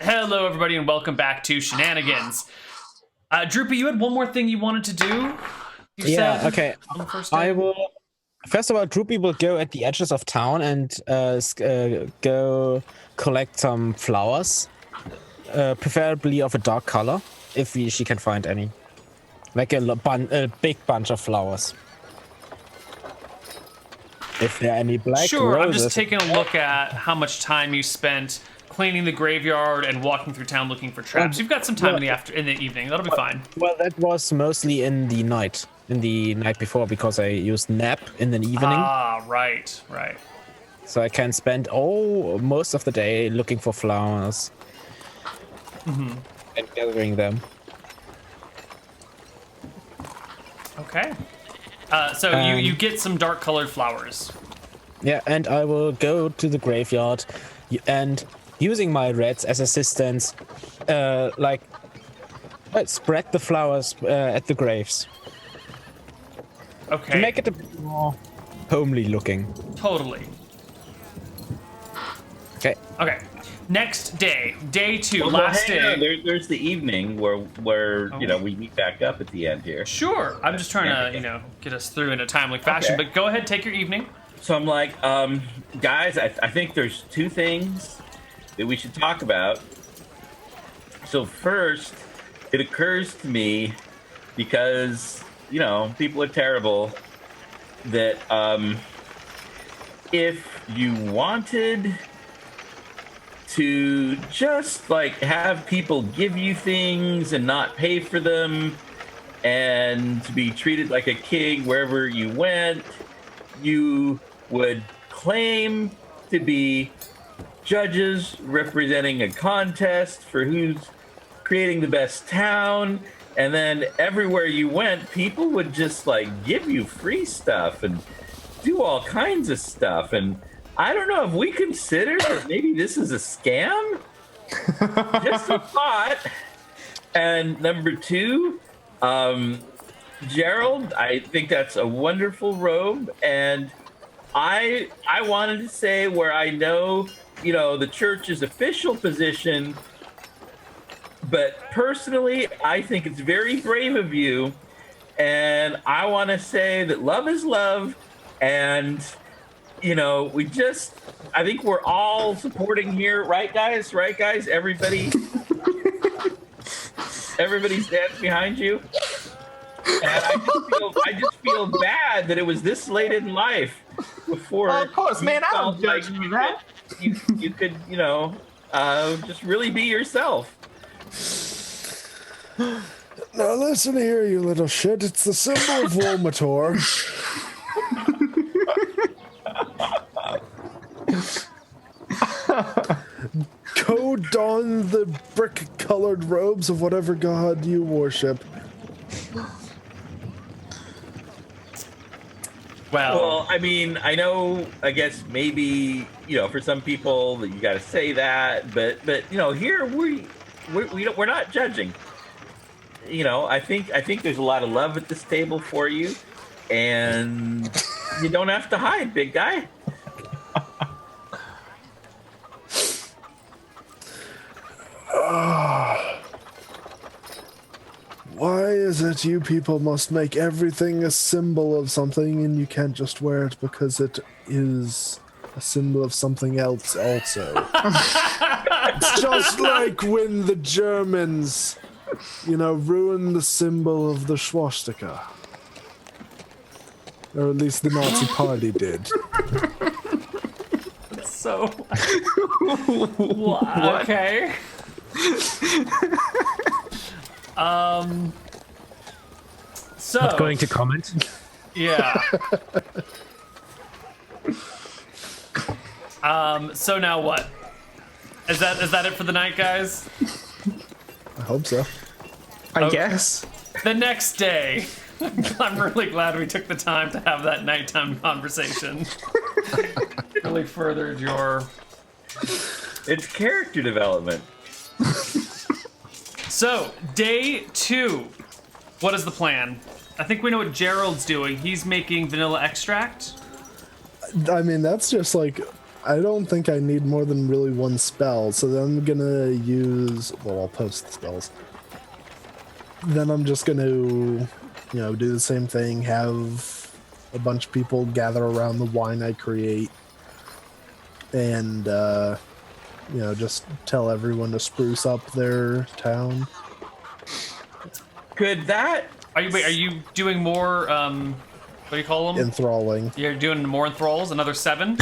Hello, everybody, and welcome back to Shenanigans. Droopy, you had one more thing you wanted to do? You said Okay. on the first day? I will. First of all, Droopy will go at the edges of town and go collect some flowers, preferably of a dark color, if she can find any. Like a big bunch of flowers. If there are any black Sure, roses. I'm just taking a look at how much time you spent cleaning the graveyard and walking through town looking for traps. You've got some time in the evening. That'll be fine. Well, that was mostly in the night before, because I used nap in the evening. Ah, right. So I can spend most of the day looking for flowers and gathering them. Okay. So you get some dark colored flowers. Yeah, and I will go to the graveyard and using my rats as assistants, spread the flowers at the graves. Okay. To make it a bit more homely looking. Totally. Okay. Next day, day 2, Well, last hang day. on. There's the evening where we meet back up at the end here. Sure. I'm just trying to, get us through in a timely fashion. Okay. But go ahead, take your evening. So I'm like, guys, I think there's 2 things that we should talk about. So first, it occurs to me, because people are terrible, that if you wanted to just have people give you things and not pay for them, and to be treated like a king wherever you went, you would claim to be judges representing a contest for who's creating the best town, and then everywhere you went, people would just give you free stuff and do all kinds of stuff. And I don't know if we consider that maybe this is a scam. Just a thought. And number 2, Gerald, I think that's a wonderful robe, and I wanted to say, where I know the church's official position, but personally think it's very brave of you, and I want to say that love is love, and I think we're all supporting here, right guys, everybody stands behind you. And I just feel bad that it was this late in life before. Of course, man, I don't judge you that. You could, just really be yourself. Now listen here, you little shit. It's the symbol of Womator. Go don the brick-colored robes of whatever god you worship. Well, I mean, I know, I guess maybe, for some people that you got to say that, but here we're not judging. I think there's a lot of love at this table for you, and you don't have to hide, big guy. Why is it you people must make everything a symbol of something, and you can't just wear it because it is a symbol of something else also? It's just like when the Germans, ruined the symbol of the swastika. Or at least the Nazi party did. So, what? Okay. So Not going to comment. Yeah. So now what? Is that it for the night, guys? I hope so. I guess. The next day. I'm really glad we took the time to have that nighttime conversation. Really furthered your... It's character development. So, day 2. What is the plan? I think we know what Gerald's doing. He's making vanilla extract. I mean, that's just like I don't think I need more than really one spell, so then I'm gonna use. Well, I'll post the spells. Then I'm just gonna, do the same thing. Have a bunch of people gather around the wine I create, and just tell everyone to spruce up their town. Could that? Are you doing more? What do you call them? Enthralling. You're doing more enthralls. Another 7.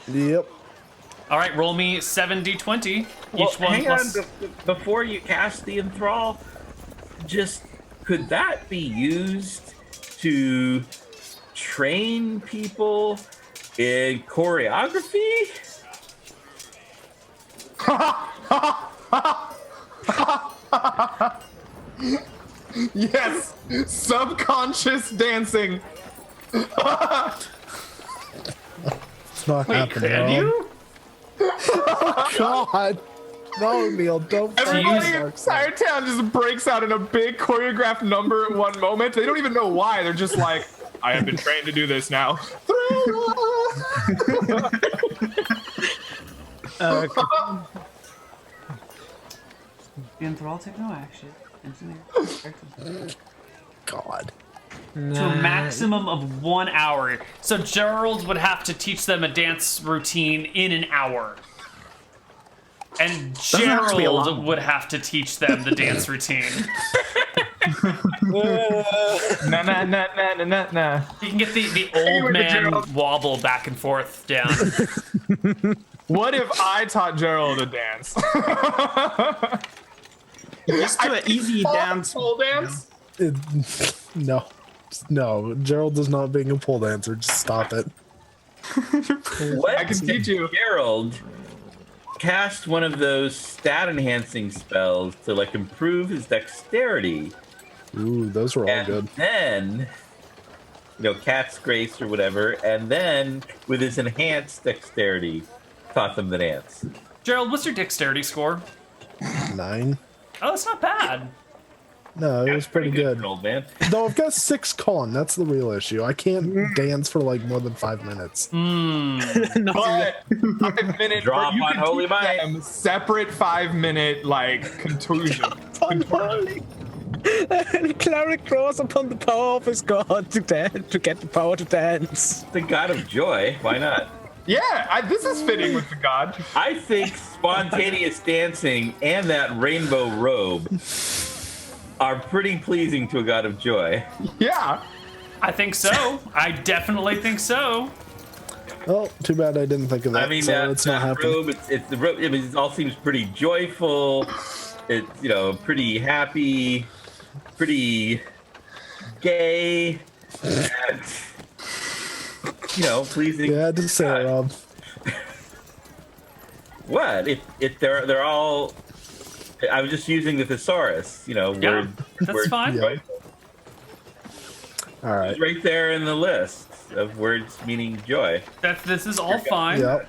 Yep. All right, roll me 7d20. Well, Each one hang plus. on. Before you cast the enthrall, just could that be used to train people in choreography? Yes, subconscious dancing. It's not Wait, happening. can you? God. No, Neal, don't. Everybody in the Dark side. entire town just breaks out in a big choreographed number at one moment. They don't even know why. They're just like, I have been trained to do this now. The enthrall take no action. God. To a maximum of 1 hour. So Gerald would have to teach them a dance routine in an hour. And have to be a Gerald long would have to teach them the dance routine. Nah, nah, nah, nah, nah, nah, nah. You can get the old with the man Gerald. wobble back and forth down. What if I taught Gerald to dance? Just do an easy dance. Pole dance? No, Gerald is not being a pole dancer. Just stop it. What I can teach you. Gerald cast one of those stat enhancing spells to like improve his dexterity, Ooh, those were all and good. then cat's grace or whatever, and then with his enhanced dexterity taught them the dance. Gerald, what's your dexterity score? 9. Oh, that's not bad. No, it was pretty good. for an old man. Though I've got 6 con. That's the real issue. I can't dance for like more than 5 minutes. But 5 minute Drop you on can holy teach might. them separate 5-minute contusion. The cleric draws upon the power of his god to get the power to dance. The god of joy. Why not? Yeah, this is fitting with the god. I think spontaneous dancing and that rainbow robe are pretty pleasing to a god of joy. Yeah. I think so. I definitely think so. Well, too bad I didn't think of that. I mean, so it's not that happening. robe, it's the robe. I mean, it all seems pretty joyful. It's pretty happy, pretty gay, and pleasing. Yeah, just say it, Rob. What? If they're all. I was just using the thesaurus. Yeah, word. that's word fine. Yeah. All right. It's right there in the list of words meaning joy. This is all fine. Yeah.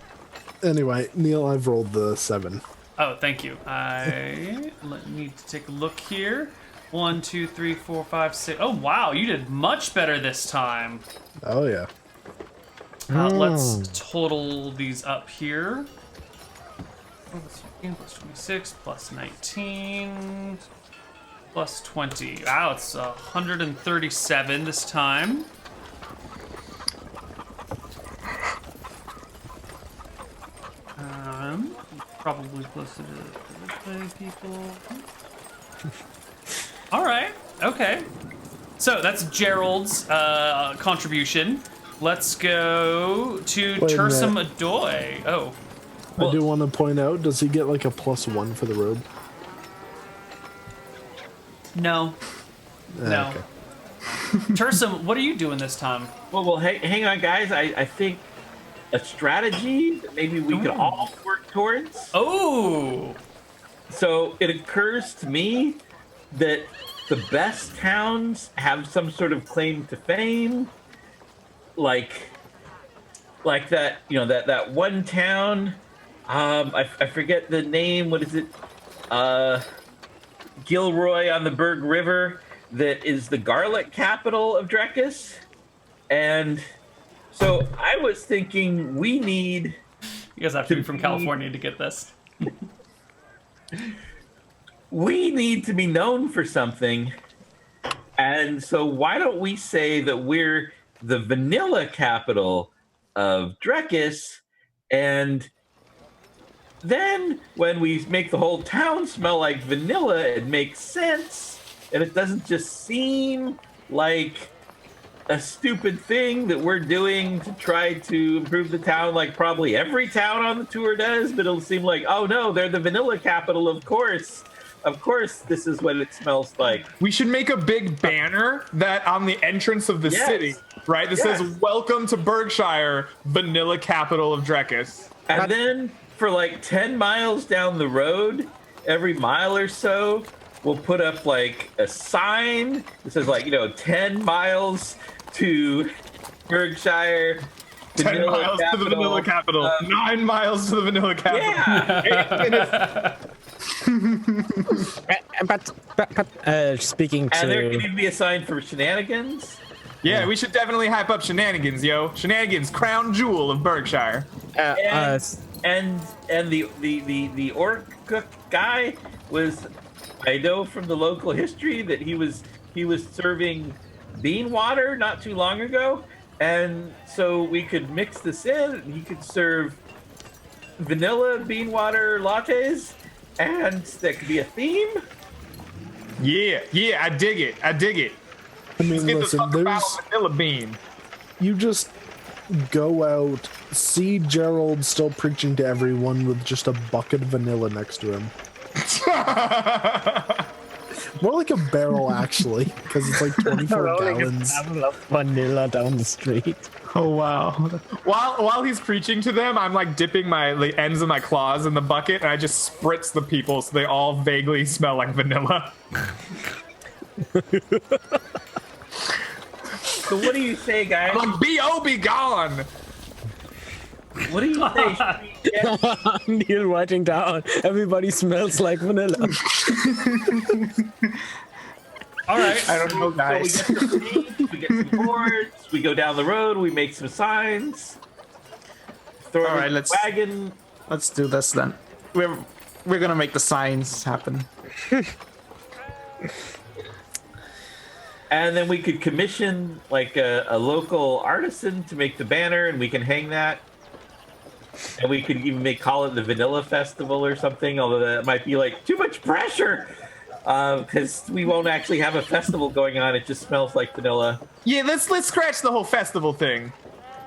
Anyway, Neal, I've rolled the 7. Oh, thank you. I need to take a look here. 1, 2, 3, 4, 5, 6. Oh, wow, you did much better this time. Oh yeah. Let's total these up here. Plus 15, plus 26, plus 19, plus 20. Wow, it's 137 this time. Probably closer to the people. All right. Okay. So that's Gerald's contribution. Let's go to Wait a Tursum minute. Adoy. Oh. I do want to point out, does he get like a +1 for the robe? No. No. Okay. Tursum, what are you doing this time? Well, hang on, guys. I think a strategy that maybe we could all work towards. Oh. So it occurs to me that the best towns have some sort of claim to fame, like that. That one town. I forget the name. What is it? Gilroy on the Berg River. That is the garlic capital of Drekis. And so I was thinking we need You guys have to be from California to get this. We need to be known for something. And so why don't we say that we're the vanilla capital of Drekis, and then when we make the whole town smell like vanilla, it makes sense, and it doesn't just seem like a stupid thing that we're doing to try to improve the town like probably every town on the tour does, but it'll seem like, oh no, they're the vanilla capital, of course. Of course, this is what it smells like. We should make a big banner that on the entrance of the city, right? That says, "Welcome to Berkshire, vanilla capital of Drekis." And then for like 10 miles down the road, every mile or so, we'll put up like a sign that says, like, 10 miles to Berkshire. 10 miles to the vanilla capital. 9 miles to the vanilla capital. Yeah. 8 minutes. But speaking And there to can be a sign for Shenanigans. Yeah, we should definitely hype up Shenanigans, yo. Shenanigans, crown jewel of Berkshire. And the orc cook guy was, I know from the local history that he was serving bean water not too long ago, and so we could mix this in, and he could serve vanilla bean water lattes, and that could be a theme. Yeah, I dig it. I mean, Let's get listen, the fuck about vanilla bean. you just go out, see Gerald still preaching to everyone with just a bucket of vanilla next to him. More like a barrel, actually, because it's like 24 gallons. vanilla down the street. Oh wow! While he's preaching to them, I'm like dipping the ends of my claws in the bucket, and I just spritz the people so they all vaguely smell like vanilla. So what do you say, guys? I'm like, B.O. be gone! What do you say? Should we get- Neal writing down. Everybody smells like vanilla. All right. I don't know, So guys. we get some paint, we get some boards, we go down the road, we make some signs. Throw All it right, in the let's- wagon. Let's do this then. We're gonna make the signs happen. And then we could commission like a local artisan to make the banner, and we can hang that. And we could even call it the Vanilla Festival or something, although that might be like too much pressure. Because we won't actually have a festival going on. It just smells like vanilla. Yeah, let's scratch the whole festival thing.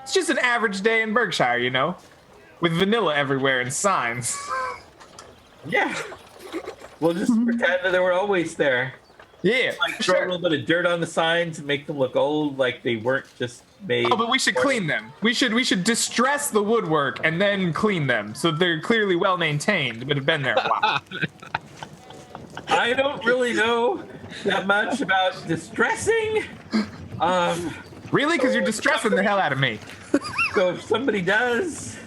It's just an average day in Berkshire, with vanilla everywhere and signs. Yeah. We'll just pretend that they were always there. Yeah, Like throw a little bit of dirt on the signs and make them look old, like they weren't just made. Oh, but we should clean them. We should distress the woodwork and then clean them, so they're clearly well maintained, but have been there a while. I don't really know that much about distressing. Really? Because you're distressing the hell out of me. So if somebody does,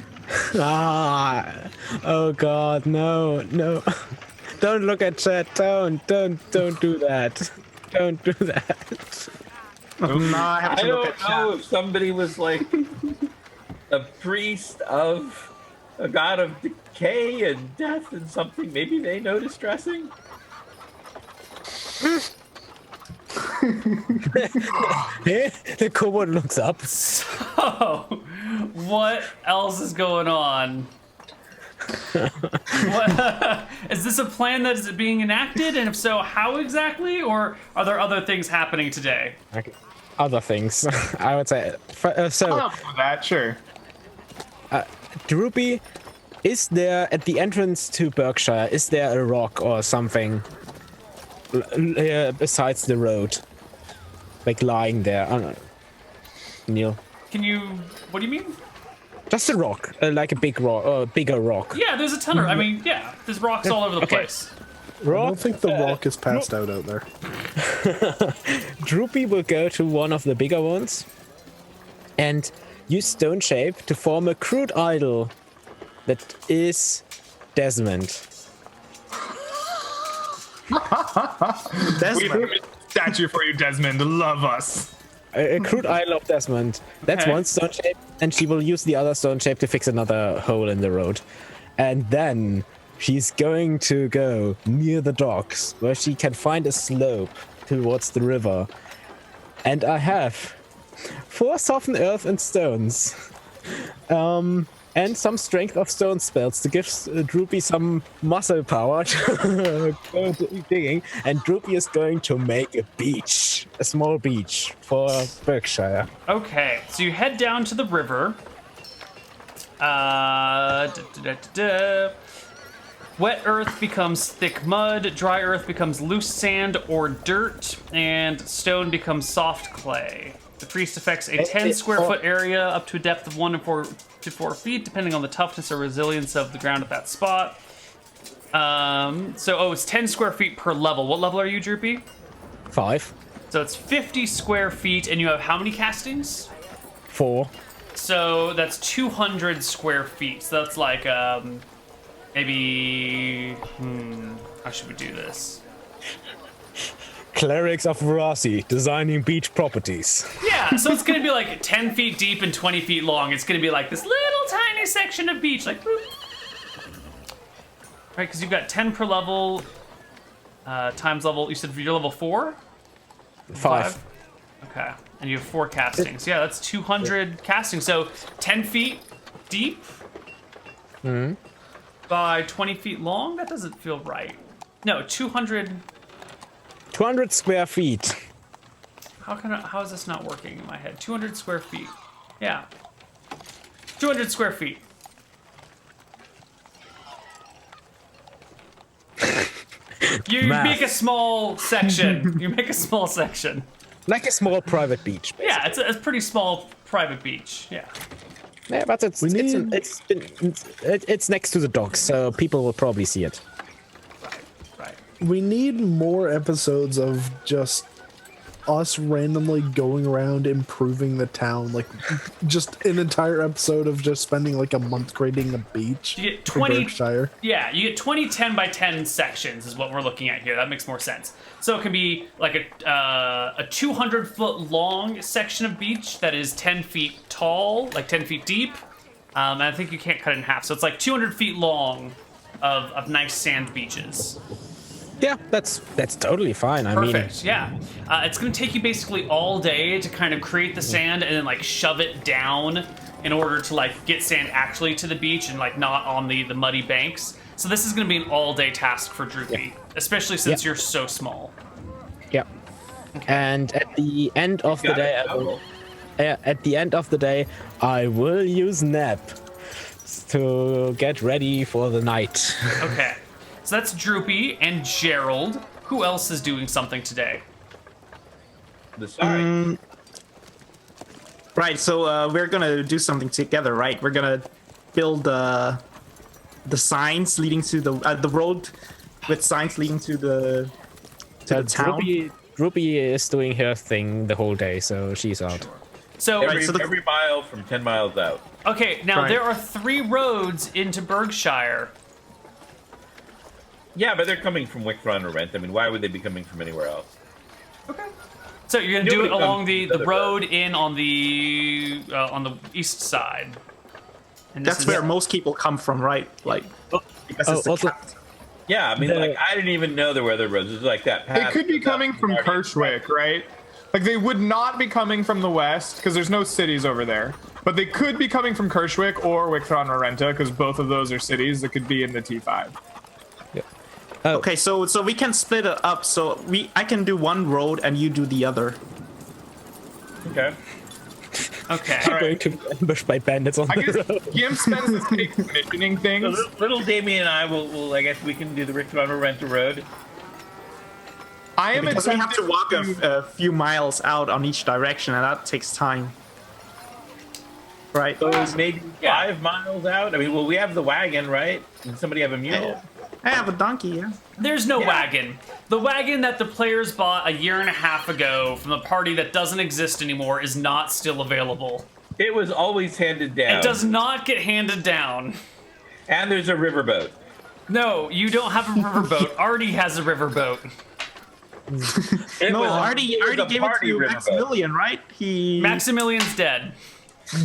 Oh God, no. Don't look at chat. Don't do that. Don't do that. No, I have I to look don't at chat. know if somebody was like a priest of a god of decay and death and something. Maybe they know distressing. The kobold looks up. Oh, what else is going on? What, is this a plan that is being enacted? And if so, how exactly? Or are there other things happening today? Okay. Other things, I would say. So, I'll do that, sure. Droopy, is there at the entrance to Berkshire? Is there a rock or something besides the road, like lying there? I don't know. Neal, Can you? What do you mean? just a rock, like a big rock, bigger rock. Yeah, there's a ton of. I mean, yeah, there's rocks all over the Okay. place. I don't think the rock is passed out there. Droopy will go to one of the bigger ones and use stone shape to form a crude idol that is Desmond. We have a statue for you, Desmond. Love us. a crude Isle of Desmond. That's Okay. one stone shape, and she will use the other stone shape to fix another hole in the road. And then she's going to go near the docks, where she can find a slope towards the river. And I have 4 soften earth and stones. And some strength of stone spells to give Droopy some muscle power to go digging. And Droopy is going to make a beach, a small beach for Berkshire. Okay, so you head down to the river. Wet earth becomes thick mud, dry earth becomes loose sand or dirt, and stone becomes soft clay. The priest affects a 10 square foot area up to a depth of 1 to 4 feet, depending on the toughness or resilience of the ground at that spot. It's 10 square feet per level. What level are you, Droopy? 5. So it's 50 square feet, and you have how many castings? 4. So that's 200 square feet. So that's like, maybe, how should we do this? Clerics of Verasi, designing beach properties. Yeah, so it's gonna be like 10 feet deep and 20 feet long. It's gonna be like this little tiny section of beach, like, boop. Right, because you've got 10 per level, times level, you said you're level 4? 5. Okay, and you have 4 castings. Yeah, that's 200 castings. So 10 feet deep by 20 feet long? That doesn't feel right. No, 200. 200 square feet. How is this not working in my head? 200 square feet. Yeah. 200 square feet. You Math. make a small section. You make a small section. Like a small private beach. Basically. Yeah, it's a pretty small private beach. Yeah. Yeah, but it's next to the docks, so people will probably see it. Right. We need more episodes of just us randomly going around improving the town. Like, just an entire episode of just spending like a month creating a beach. You get for 20. Berkshire. Yeah, you get 20 10 by 10 sections is what we're looking at here. That makes more sense. So it can be like a 200-foot long section of beach that is 10 feet tall, like 10 feet deep. And I think you can't cut it in half. So it's like 200 feet long of nice sand beaches. Yeah, that's totally fine. I Perfect, yeah. It's going to take you basically all day to kind of create the sand and then like shove it down in order to like get sand actually to the beach and like not on the muddy banks. So this is going to be an all-day task for Droopy, especially since you're so small. Yeah. And at the end of the day, I will use nap to get ready for the night. Okay. So that's Droopy and Gerald. Who else is doing something today? Sorry. Right, so we're gonna do something together, right? We're gonna build the signs leading to the road with signs leading to the town. Droopy is doing her thing the whole day, so she's out. So, Every mile from 10 miles out. okay, now Right. there are 3 roads into Berkshire. Yeah, but they're coming from Wickthron or Rent. I mean, why would they be coming from anywhere else? Okay. So you're gonna do it Nobody along comes the to the road in on the east side. And this That's is- where most people come from, right? Like, because it's the also- capital. Yeah, I mean, like, I didn't even know there were other roads. It's like that path. They could be coming from Kirchwick, right? Like, they would not be coming from the west, because there's no cities over there. But they could be coming from Kirchwick or Wickthron Renta, because both of those are cities that could be in the T5. Okay, so we can split it up. So I can do one road and you do the other. Okay. Okay. I'm going to be ambushed by bandits on I the guess road. Gim spends his day commissioning So things. little Damien and I will, I guess we can do the Wickthron or Rent Road. I am Because we have to attempting walk a few miles out on each direction, and that takes time. Right? So maybe 5 miles out. I mean, well, we have the wagon, right? And somebody have a mule. I have a donkey, yeah. There's no wagon. The wagon that the players bought a year and a half ago from the party that doesn't exist anymore is not still available. It was always handed down. It does not get handed down. And there's a riverboat. No, you don't have a riverboat. Artie has a riverboat. It No, was a- already it was a gave it party to riverboat. Maximilian, right? Maximilian's dead.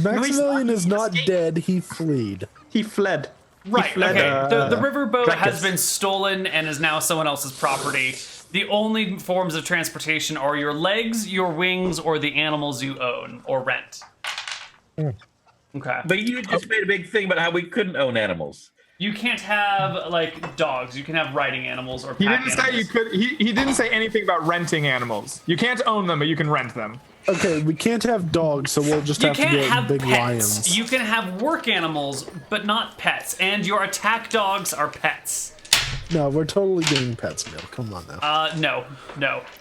Maximilian not. is He not escaped. dead. He fled. He fled. Right. He fled, Okay. The riverboat Drakus. has been stolen and is now someone else's property. The only forms of transportation are your legs, your wings, or the animals you own or rent. Okay. But you just made a big thing about how we couldn't own animals. You can't have like dogs. You can have riding animals or He pack didn't say you animals. could. He didn't say anything about renting animals. You can't own them, but you can rent them. Okay, we can't have dogs, so we'll just You have to can't get have big pets. lions. You can have work animals, but not pets. And your attack dogs are pets. No, we're totally getting pets, Neal. Come on now. No.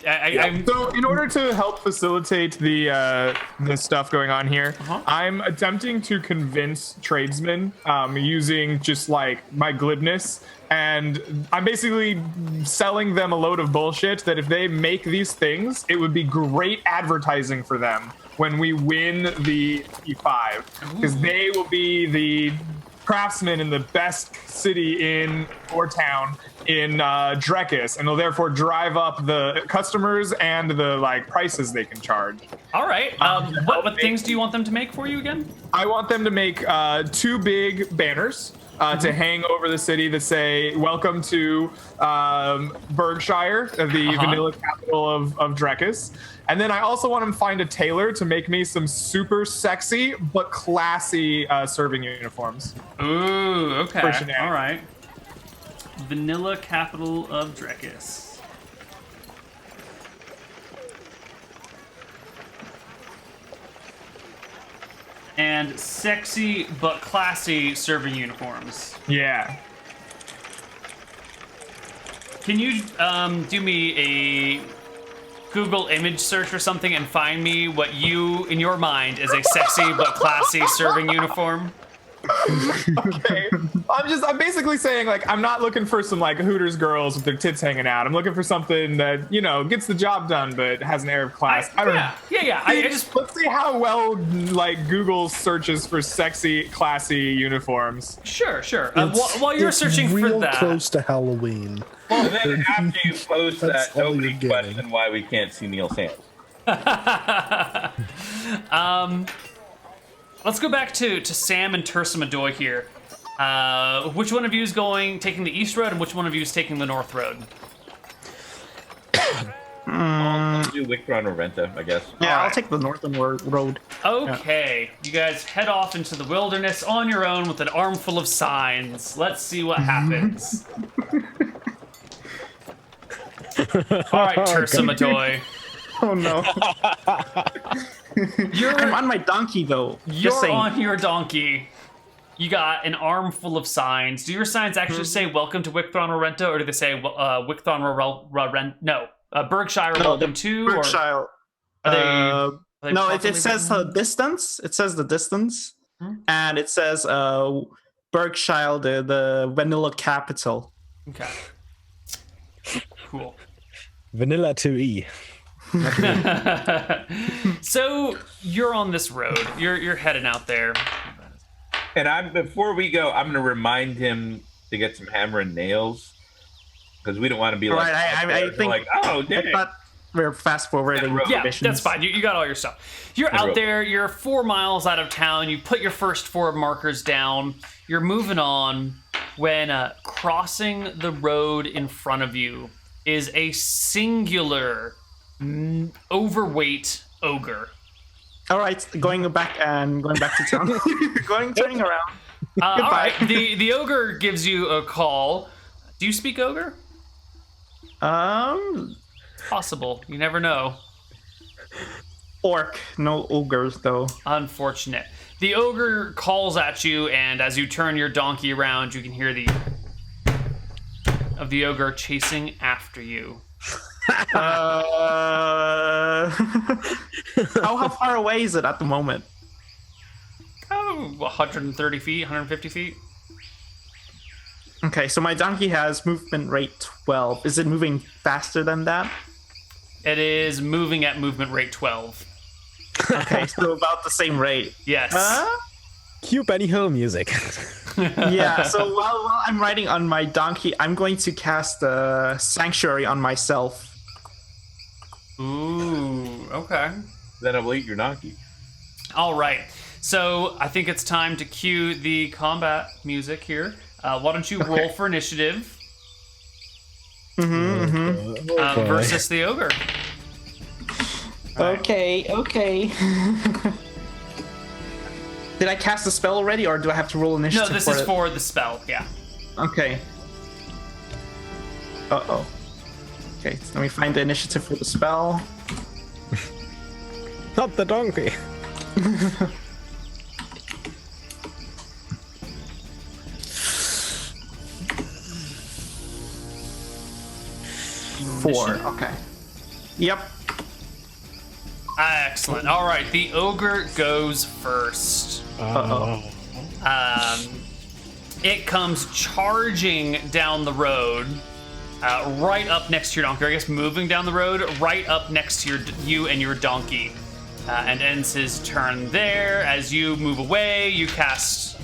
I'm So, in order to help facilitate the stuff going on here, I'm attempting to convince tradesmen using just like my glibness, and I'm basically selling them a load of bullshit that if they make these things, it would be great advertising for them when we win the P5, because they will be the craftsmen in the best city in or town in Drakus, and they'll therefore drive up the customers and the like prices they can charge. all right. What things do you want them to make for you again? I want them to make 2 big banners to hang over the city that say "Welcome to Berkshire, the vanilla capital of Drakus." And then I also want them to find a tailor to make me some super sexy but classy serving uniforms. Ooh, okay. For Shenanigans. All right. Vanilla capital of Drakus. And sexy but classy serving uniforms. Yeah. Can you do me a Google image search or something and find me what you, in your mind, is a sexy but classy serving uniform? Okay. I'm basically saying, like, I'm not looking for some like Hooters girls with their tits hanging out. I'm looking for something that, you know, gets the job done but has an air of class. I don't know. Yeah. I just Let's see how well like Google searches for sexy, classy uniforms. sure. It's- While you're it's searching real for that, close to Halloween. And then after you post That's that, all nobody you're getting. question why we can't see Neal's hands. let's go back to Sam and Tursimadoy here. Which one of you is taking the east road, and which one of you is taking the north road? I'll do Wictron or Renta, I guess. Yeah, I'll Alright. take the northern road. Okay, you guys head off into the wilderness on your own with an armful of signs. Let's see what happens. All right, Tursimadoy. Oh no. I'm on my donkey though. Just You're saying. on your donkey. You got an armful of signs. Do your signs actually say "Welcome to Wicthron Rorenta," or do they say "Wicthron Rorenta"? No, Berkshire No, Welcome to. Or Berkshire. are they, Uh, are they no, it properly says written? distance. It says the distance, and it says Berkshire, the vanilla capital. Okay. Cool. Vanilla 2E. So you're on this road. You're heading out there. And before we go, I'm going to remind him to get some hammer and nails because we don't want to be like, Right, I think- like, oh, I dang. thought we're fast forwarding. Yeah, Yeah, missions. that's fine. You got all your stuff. You're out there. You're 4 miles out of town. You put your first 4 markers down. You're moving on when crossing the road in front of you is a singular overweight ogre. All right, going back to town. Turning around. All Goodbye. right, the ogre gives you a call. Do you speak ogre? Possible. You never know. Orc, no ogres though. Unfortunate. The ogre calls at you, and as you turn your donkey around, you can hear the ogre chasing after you. How far away is it at the moment? Oh, 130 feet, 150 feet. Okay, so my donkey has movement rate 12. Is it moving faster than that? It is moving at movement rate 12. Okay, so about the same rate. Yes. Cue Benny Hill music. Yeah, so while I'm riding on my donkey, I'm going to cast Sanctuary on myself. Ooh, okay. Then I will eat your donkey. All right. So I think it's time to cue the combat music here. Why don't you roll for initiative versus the ogre? Okay. Did I cast the spell already, or do I have to roll No, initiative? this is for the spell. Yeah. Okay. Uh-oh. Okay, so let me find the initiative for the spell. Not the donkey. Four. Okay. Yep. Excellent. All right, the ogre goes first. Uh-oh. It comes charging down the road, right up next to your donkey. Or I guess moving down the road, right up next to you and your donkey, and ends his turn there. As you move away, you cast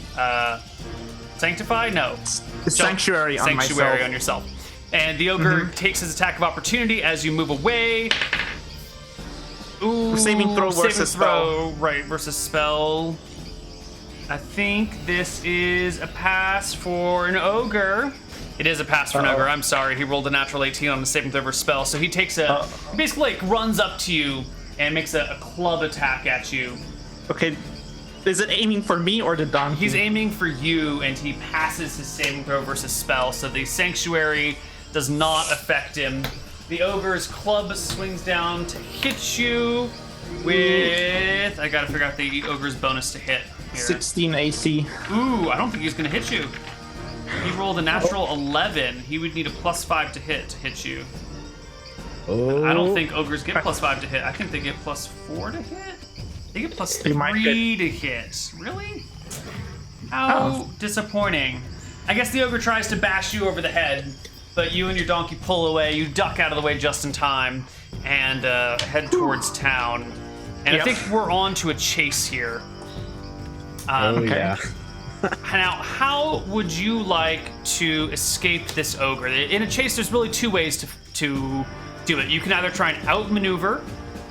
Sanctify. No, Sanctuary on myself. Sanctuary on yourself. And the ogre takes his attack of opportunity as you move away. Ooh, Saving throw versus spell. Right, versus spell. I think this is a pass for an ogre. It is a pass for an ogre. I'm sorry. He rolled a natural 18 on the saving throw versus spell. So he takes he basically like runs up to you and makes a club attack at you. Okay. Is it aiming for me or the donkey? He's aiming for you, and he passes his saving throw versus spell. So the sanctuary does not affect him. The ogre's club swings down to hit you with... I gotta figure out the ogre's bonus to hit here. 16 AC. Ooh, I don't think he's gonna hit you. He rolled a natural 11. He would need a +5 to hit you. Oh. I don't think ogres get +5 to hit. I think they get +4 to hit. They get might +3 to hit. Really? How disappointing. I guess the ogre tries to bash you over the head, but you and your donkey pull away. You duck out of the way just in time and head towards town. And I think we're on to a chase here. Yeah. Now, how would you like to escape this ogre? In a chase, there's really two ways to do it. You can either try and outmaneuver,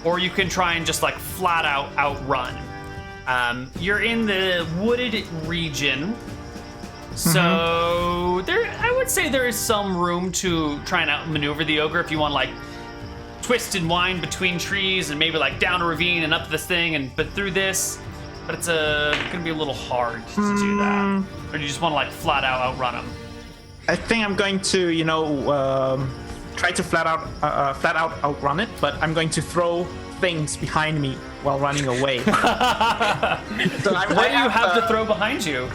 or you can try and just like flat out outrun. You're in the wooded region, so I would say there is some room to try and outmaneuver the ogre if you want to like twist and wind between trees and maybe like down a ravine and up this thing but through this. But it's gonna be a little hard to do that. Or do you just want to like flat out outrun him? I think I'm going to, try to flat out outrun it, but I'm going to throw things behind me while running away. What do you have to throw behind you?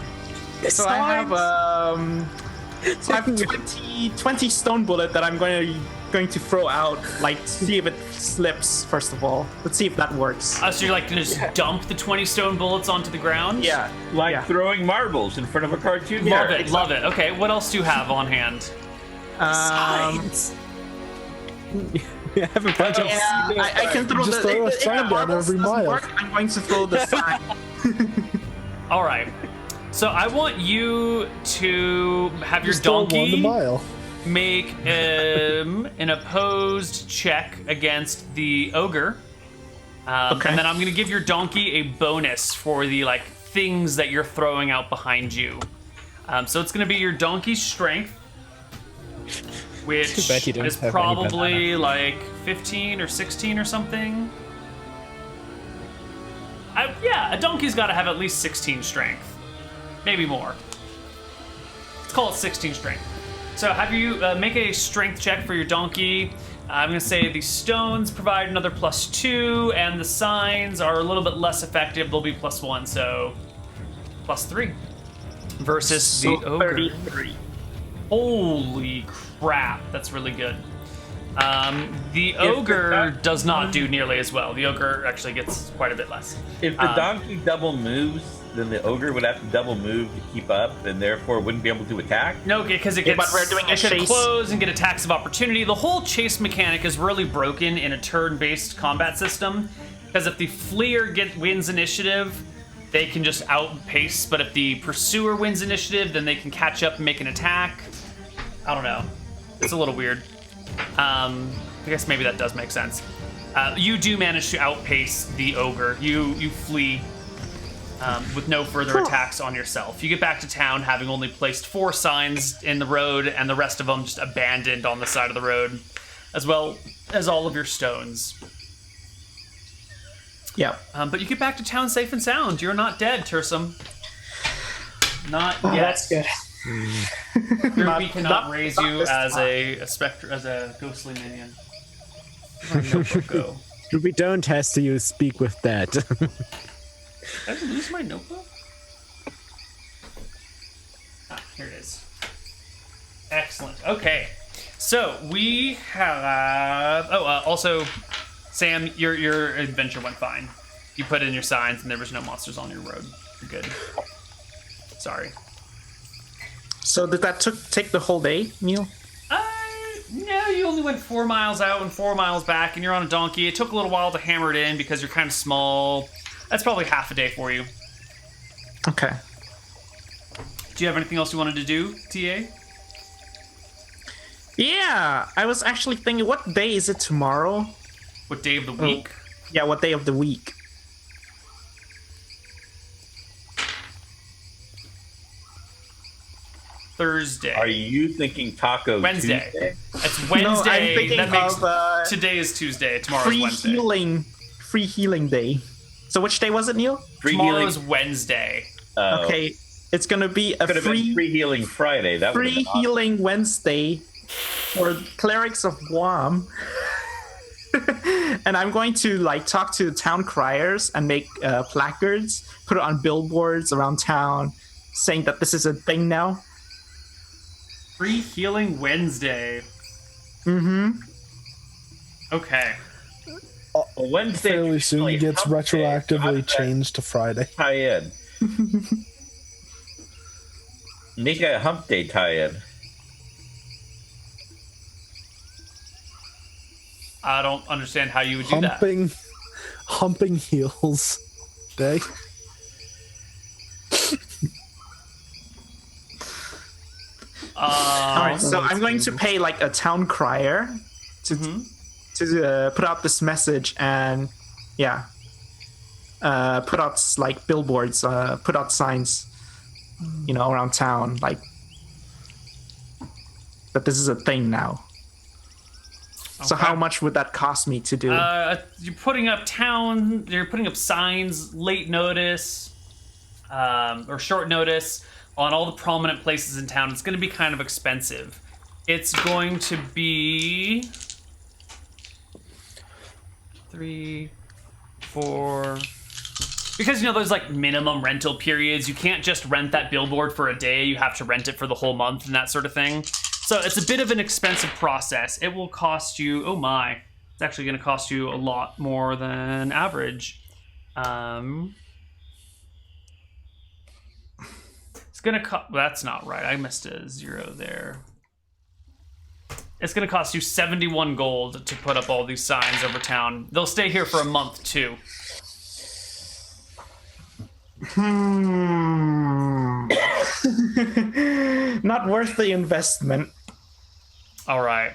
So I have 20 stone bullet that I'm going to throw out, like see if it slips first of all. Let's see if that works. So you're like gonna just dump the 20 stone bullets onto the ground? Yeah, Like throwing marbles in front of a cartoon. Love it, love it. Okay, what else do you have on hand? We have a bunch of. I can throw Just throw a sign down every mile. I'm going to throw the sign. All right. So I want you to have your Just throw donkey 1 mile. make an opposed check against the ogre. And then I'm going to give your donkey a bonus for the like things that you're throwing out behind you. So it's going to be your donkey's strength, which Too bad you don't is have any probably like 15 or 16 or something. Yeah, a donkey's got to have at least 16 strength. Maybe more. Let's call it 16 strength. So have you make a strength check for your donkey. I'm going to say the stones provide another +2, and the signs are a little bit less effective. They'll be +1, so +3. Versus the ogre. 33. Holy crap, that's really good. The ogre does not do nearly as well. The ogre actually gets quite a bit less. If the donkey double moves, then the ogre would have to double move to keep up, and therefore wouldn't be able to attack. No, because it gets but we're doing a it can chase. close and get attacks of opportunity. The whole chase mechanic is really broken in a turn-based combat system. Because if the fleer wins initiative, they can just outpace. But if the pursuer wins initiative, then they can catch up and make an attack. I don't know. It's a little weird. I guess maybe that does make sense. You do manage to outpace the ogre. You flee with no further attacks on yourself. You get back to town having only placed 4 signs in the road, and the rest of them just abandoned on the side of the road, as well as all of your stones. Yeah. But you get back to town safe and sound. You're not dead, Tursum. Not yet. That's good. We cannot raise you as a spectre, as a ghostly minion. Where'd my notebook go? We don't have to speak with that. Did I lose my notebook? Ah, here it is. Excellent. Okay. So we have. Also, Sam, your adventure went fine. You put in your signs, and there was no monsters on your road. You're good. Sorry. So did that take the whole day, Neal? No, you only went 4 miles out and 4 miles back, and you're on a donkey. It took a little while to hammer it in because you're kind of small. That's probably half a day for you. Okay. Do you have anything else you wanted to do, TA? Yeah, I was actually thinking, what day is it tomorrow? What day of the week? Yeah, what day of the week? Thursday. Are you thinking Taco Wednesday. Tuesday? It's Wednesday. No, I'm thinking that makes of, today is Tuesday. Tomorrow's Wednesday. Free healing day. So which day was it, Neal? Free Tomorrow's healing. Wednesday. Okay, it's gonna be a Could have been free healing Friday. That would have free been awesome. healing Wednesday for clerics of Guam. And I'm going to talk to the town criers and make placards, put it on billboards around town, saying that this is a thing now. Free Healing Wednesday. Mm-hmm. Okay. Well, Wednesday Fairly soon traditionally gets hump day, so how retroactively does that changed to Friday. tie in? Make a hump day tie-in. I don't understand how you would do that. Humping heels day. All right, so I'm going to pay a town crier to put out this message and put out billboards, put out signs, around town that this is a thing now. So Okay. how much would that cost me to do? You're putting up signs, late notice, or short notice on all the prominent places in town. It's going to be kind of expensive. It's going to be 3, 4, because there's minimum rental periods. You can't just rent that billboard for a day. You have to rent it for the whole month and that sort of thing. So it's a bit of an expensive process. It will cost you, oh my, it's actually going to cost you a lot more than average. It's going to cost, that's not right. I missed a 0 there. It's going to cost you 71 gold to put up all these signs over town. They'll stay here for a month too. Not worth the investment. All right.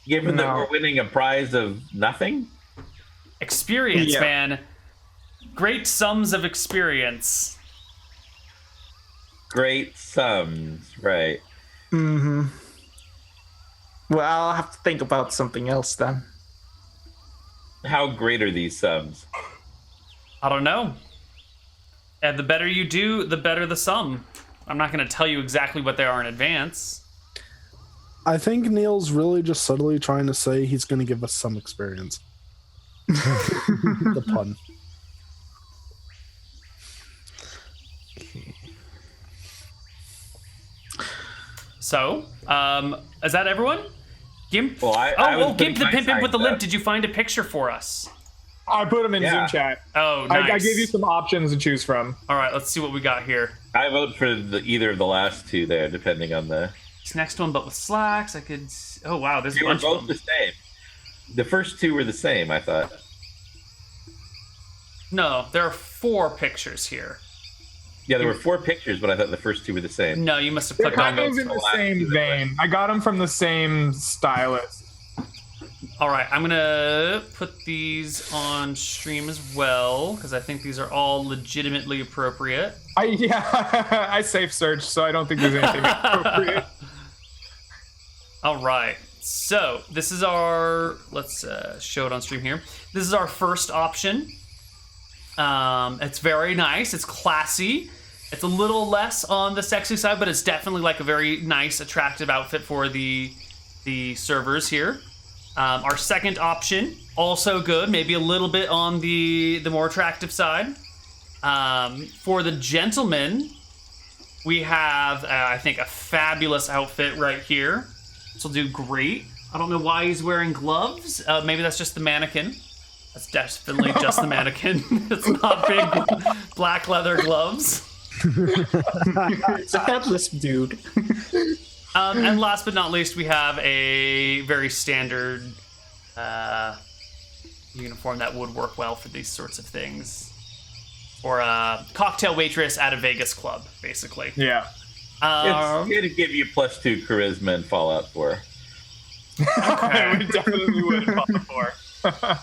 Given that No. we're winning a prize of nothing? Experience, Yeah. man. Great sums of experience. Great sums, right. Mm-hmm. Well, I'll have to think about something else then. How great are these sums? I don't know. And the better you do, the better the sum. I'm not going to tell you exactly what they are in advance. I think Neal's really just subtly trying to say he's going to give us some experience. The pun. So, is that everyone? Gimp? Well, I was Gimp the putting my Pimpin' with signs the limp. up. Did you find a picture for us? I put them in Yeah. Zoom chat. Oh, nice. I gave you some options to choose from. All right, let's see what we got here. I vote for either of the last two there, depending on the... This next one, but with slacks, I could... Oh, wow, there's a They were bunch both of the them. same. The first two were the same, I thought. No, there are 4 pictures here. Yeah, there were 4 pictures, but I thought the first two were the same. No, you must have They're clicked on kind of those. in the same vein. I got them from the same stylist. All right, I'm gonna put these on stream as well because I think these are all legitimately appropriate. I safe searched, so I don't think there's anything appropriate. All right, so this is our. Let's show it on stream here. This is our first option. It's very nice. It's classy. It's a little less on the sexy side, but it's definitely like a very nice, attractive outfit for the servers here. Our second option, also good, maybe a little bit on the more attractive side. For the gentlemen, we have, I think, a fabulous outfit right here. This will do great. I don't know why he's wearing gloves. Maybe that's just the mannequin. That's definitely just the mannequin. It's not big black leather gloves. It's a headless dude. And last but not least, we have a very standard uniform that would work well for these sorts of things. Or a cocktail waitress at a Vegas club, basically. Yeah. It's going to give you +2 charisma in Fallout 4. We definitely would Fallout 4.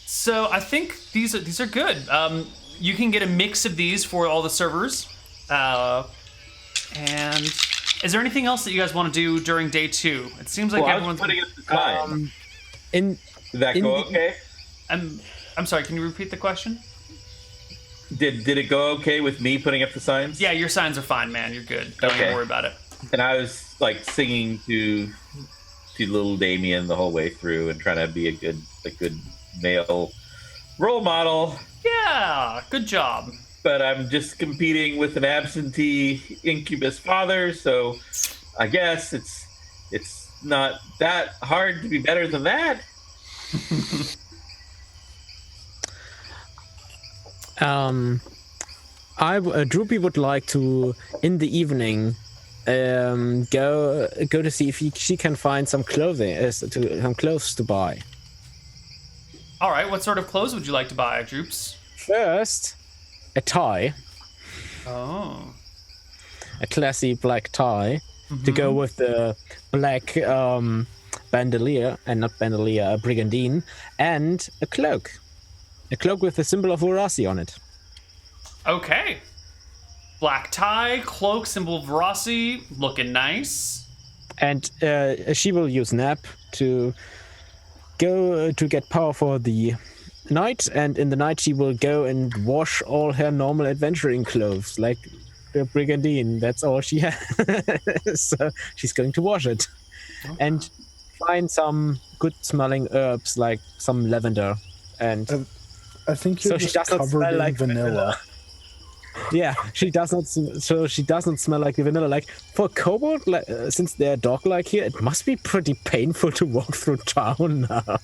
So I think these are good. You can get a mix of these for all the servers. And is there anything else that you guys want to do during day 2? It seems like everyone's putting up the sign. Did that go okay? I'm sorry. Can you repeat the question? Did it go okay with me putting up the signs? Yeah, your signs are fine, man. You're good. Don't even worry about it. And I was like singing to little Damien the whole way through and trying to be a good male role model. Yeah, good job. But I'm just competing with an absentee incubus father, so I guess it's not that hard to be better than that. Droopy would like to, in the evening, go to see if she can find some clothing, some clothes to buy. All right, what sort of clothes would you like to buy, Droops? First, a tie. Oh. A classy black tie to go with the black bandolier, and not bandolier, a brigandine, and a cloak. A cloak with the symbol of Vorasi on it. Okay. Black tie, cloak, symbol of Vorasi, looking nice. And she will use Nap to go to get power for the night, and in the night she will go and wash all her normal adventuring clothes, like the brigandine. That's all she has. So she's going to wash it. And find some good smelling herbs, like some lavender. And I think you're just covered in like vanilla. Yeah, she does not. So she doesn't smell like the vanilla. Like for kobold, since they're dog-like here, it must be pretty painful to walk through town now.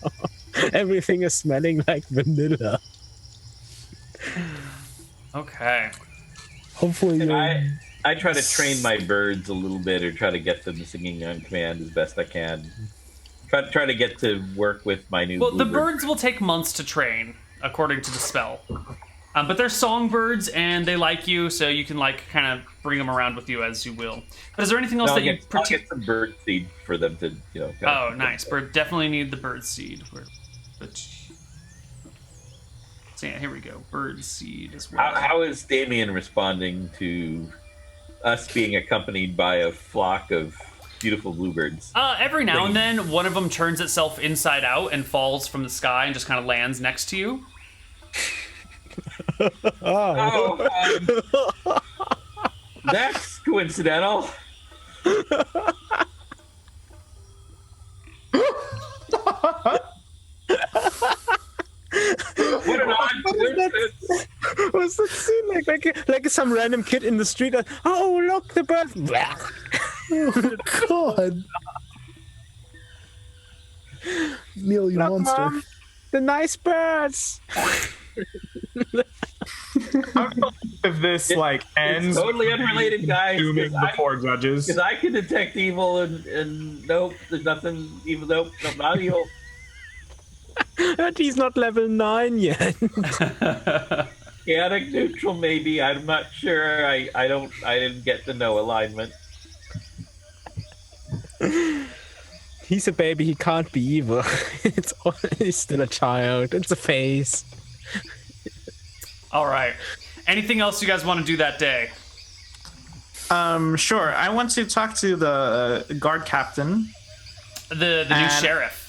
Everything is smelling like vanilla. Okay. Hopefully, I try to train my birds a little bit, or try to get them singing on command as best I can. Try to get to work with my new. Well, the bluebird. birds will take months to train, according to the spell. But they're songbirds, and they like you, so you can kind of bring them around with you as you will. But is there anything else I'll that you? get some bird seed for them to, Oh, nice. Bird definitely need the bird seed. So yeah, here we go. Bird seed as well. How is Damien responding to us being accompanied by a flock of beautiful bluebirds? Every now and then, one of them turns itself inside out and falls from the sky and just kind of lands next to you. That's coincidental. What an odd coincidence. What's that scene like some random kid in the street? Oh, look, the bird! oh God, Neal, you Look, monster! Mom, the nice birds. If this ends, It's totally unrelated, guys. Dooming before judges. Because I can detect evil, and nope, there's nothing evil. Nope, not evil. But he's not level 9 yet. Chaotic neutral, maybe. I'm not sure. I didn't get to know alignment. He's a baby. He can't be evil. He's still a child. It's a phase. All right. Anything else you guys want to do that day? Sure. I want to talk to the guard captain. The new sheriff.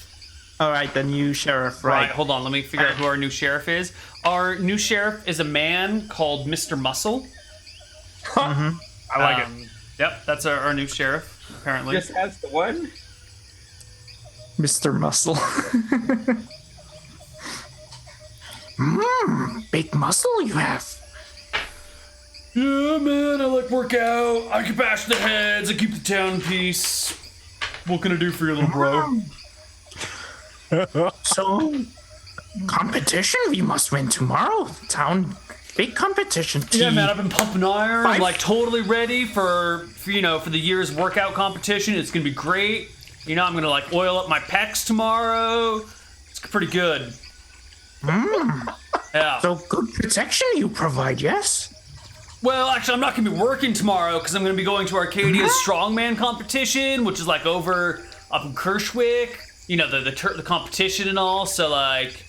All right, the new sheriff. Right. Right. Hold on. Let me figure out who our new sheriff is. Our new sheriff is a man called Mr. Muscle. I like it. Yep, that's our new sheriff, apparently. Just as the one. Mr. Muscle. Big muscle you have. Yeah, man, I like workout. I can bash the heads. I keep the town in peace. What can I do for you, little bro? So, competition we must win tomorrow. Town, big competition. Yeah, man, I've been pumping iron. I'm Five- like totally ready for the year's workout competition. It's gonna be great. I'm gonna like oil up my pecs tomorrow. It's pretty good. Yeah. So good protection you provide, yes? Well, actually, I'm not gonna be working tomorrow because I'm gonna be going to Arcadia's strongman competition, which is like over up in Kershwick. The competition and all. So like,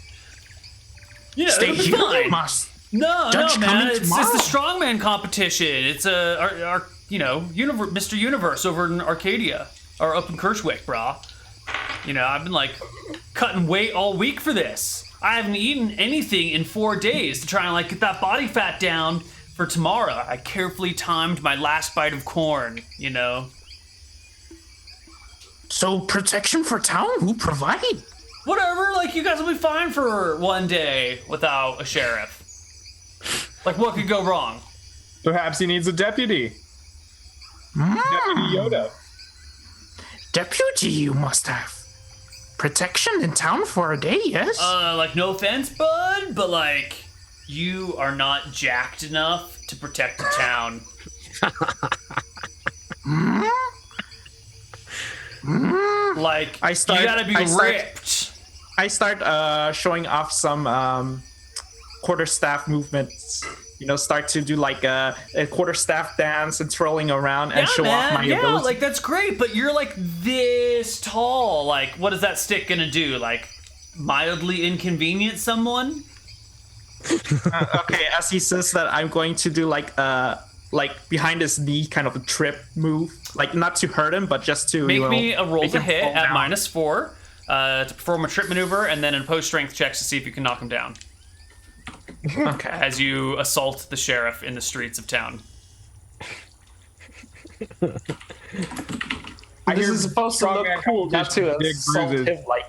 Stay it'll be here, fine. you must. No, Judge man, coming it's the tomorrow. strongman competition. It's our Mr. Universe over in Arcadia or up in Kershwick, brah. I've been like cutting weight all week for this. I haven't eaten anything in 4 days to try and like get that body fat down for tomorrow. I carefully timed my last bite of corn. So protection for town, who provided? Whatever, like you guys will be fine for one day without a sheriff. Like what could go wrong? Perhaps he needs a deputy. Deputy Yoda. Deputy you must have. Protection in town for a day, yes? Like no offense, bud, but like you are not jacked enough to protect the town. Like I start- you gotta be I start- ripped. I start showing off some quarterstaff movements. Start to do like a quarterstaff dance and twirling around and show off my ability. like that's great, but you're like this tall. Like, what is that stick gonna do? Like, mildly inconvenience someone? Okay, as he says that, I'm going to do like behind his knee kind of a trip move, like not to hurt him, but just to Make me a roll make to him hit fall at down. -4 to perform a trip maneuver, and then an opposed strength checks to see if you can knock him down. Okay. As you assault the sheriff in the streets of town. This is supposed to look strongman cool, not to competition, big assault bruises. him like